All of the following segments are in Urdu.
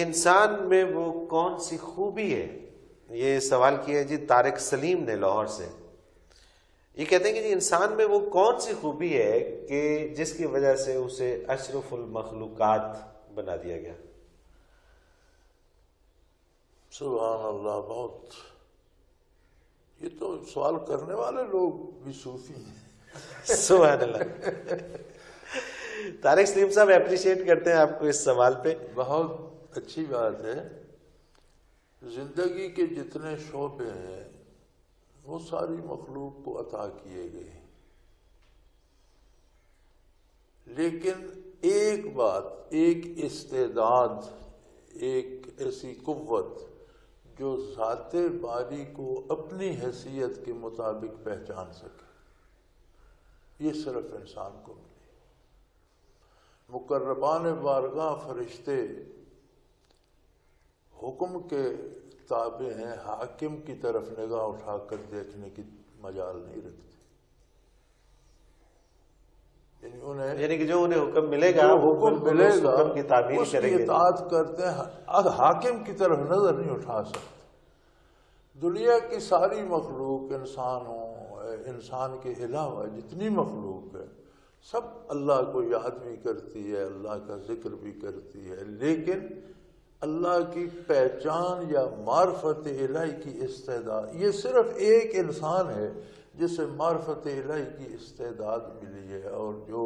انسان میں وہ کون سی خوبی ہے؟ یہ سوال کیا ہے جی طارق سلیم نے لاہور سے. یہ کہتے ہیں کہ جی انسان میں وہ کون سی خوبی ہے کہ جس کی وجہ سے اسے اشرف المخلوقات بنا دیا گیا؟ سبحان اللہ. بہت یہ تو سوال کرنے والے لوگ بھی صوفی ہیں. سبحان اللہ. طارق سلیم صاحب اپریشیٹ کرتے ہیں آپ کو اس سوال پہ. بہت اچھی بات ہے. زندگی کے جتنے شعبے ہیں وہ ساری مخلوق کو عطا کیے گئے، لیکن ایک بات، ایک استعداد، ایک ایسی قوت جو ذات باری کو اپنی حیثیت کے مطابق پہچان سکے، یہ صرف انسان کو ملی. مقربان بارگاہ فرشتے حکم کے تابع ہیں، حاکم کی طرف نگاہ اٹھا کر دیکھنے کی مجال نہیں رکھتے. یعنی کہ جو انہیں حکم ملے گا، حکم ملے گا حکم کی تعبیر اس کی کریں گے. اطاعت کرتے ہیں، حاکم کی طرف نظر نہیں اٹھا سکتے. دنیا کی ساری مخلوق، انسان کے علاوہ جتنی مخلوق ہے، سب اللہ کو یاد بھی کرتی ہے، اللہ کا ذکر بھی کرتی ہے، لیکن اللہ کی پہچان یا معرفت الہی کی استعداد، یہ صرف ایک انسان ہے جسے معرفت الہی کی استعداد ملی ہے، اور جو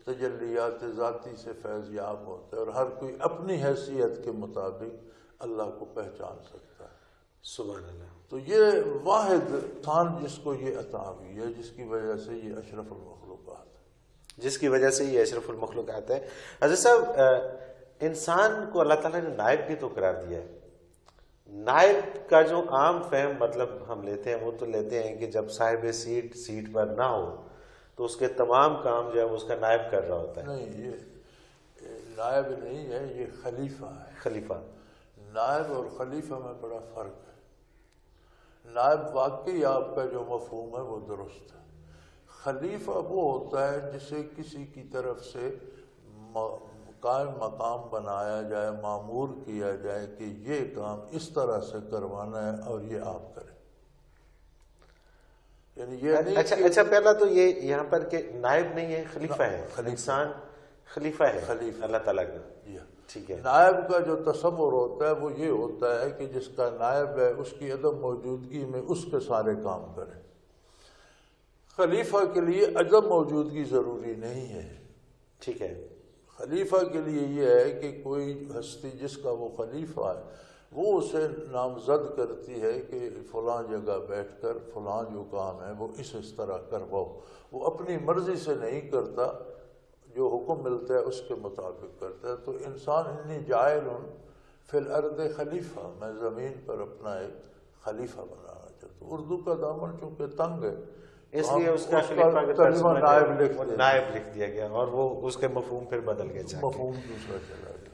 تجلیات ذاتی سے فیض یاب ہوتا ہے، اور ہر کوئی اپنی حیثیت کے مطابق اللہ کو پہچان سکتا ہے. سبحان اللہ. تو یہ واحد انسان جس کو یہ عطا ہوئی ہے، جس کی وجہ سے یہ اشرف المخلوقات ہے، جس کی وجہ سے یہ اشرف المخلوقات ہے. حضرت صاحب، انسان کو اللہ تعالیٰ نے نائب بھی تو قرار دیا ہے. نائب کا جو عام فہم مطلب ہم لیتے ہیں وہ تو لیتے ہیں کہ جب صاحب سیٹ پر نہ ہو تو اس کے تمام کام جو ہے وہ اس کا نائب کر رہا ہوتا ہے. نہیں، یہ نائب نہیں ہے، یہ خلیفہ ہے. خلیفہ. نائب اور خلیفہ میں بڑا فرق ہے. نائب واقعی آپ کا جو مفہوم ہے وہ درست ہے. خلیفہ وہ ہوتا ہے جسے کسی کی طرف سے قائم مقام بنایا جائے، مامور کیا جائے کہ یہ کام اس طرح سے کروانا ہے اور یہ آپ کریں. یعنی یہ نہیں. اچھا پہلا تو یہ یہاں پر کہ نائب نہیں ہے، خلیفہ ہے. انسان خلیفہ ہے اللہ تعالیٰ کا. ٹھیک ہے. نائب کا جو تصور ہوتا ہے وہ یہ ہوتا ہے کہ جس کا نائب ہے اس کی عدم موجودگی میں اس کے سارے کام کرے. خلیفہ کے لیے عدم موجودگی ضروری نہیں ہے. ٹھیک ہے. خلیفہ کے لیے یہ ہے کہ کوئی ہستی جس کا وہ خلیفہ ہے وہ اسے نامزد کرتی ہے کہ فلاں جگہ بیٹھ کر فلاں جو کام ہے وہ اس طرح کرواؤ. وہ اپنی مرضی سے نہیں کرتا، جو حکم ملتا ہے اس کے مطابق کرتا ہے. تو انسان انی جائل فی الارض خلیفہ، میں زمین پر اپنا ایک خلیفہ بنانا چاہتا ہوں. اردو کا دامن چونکہ تنگ ہے اس لیے اس کا ترجمہ نائب لکھ دیا گیا اور وہ اس کے مفہوم پھر بدل گئے. مفہوم دوسرا چلا گیا.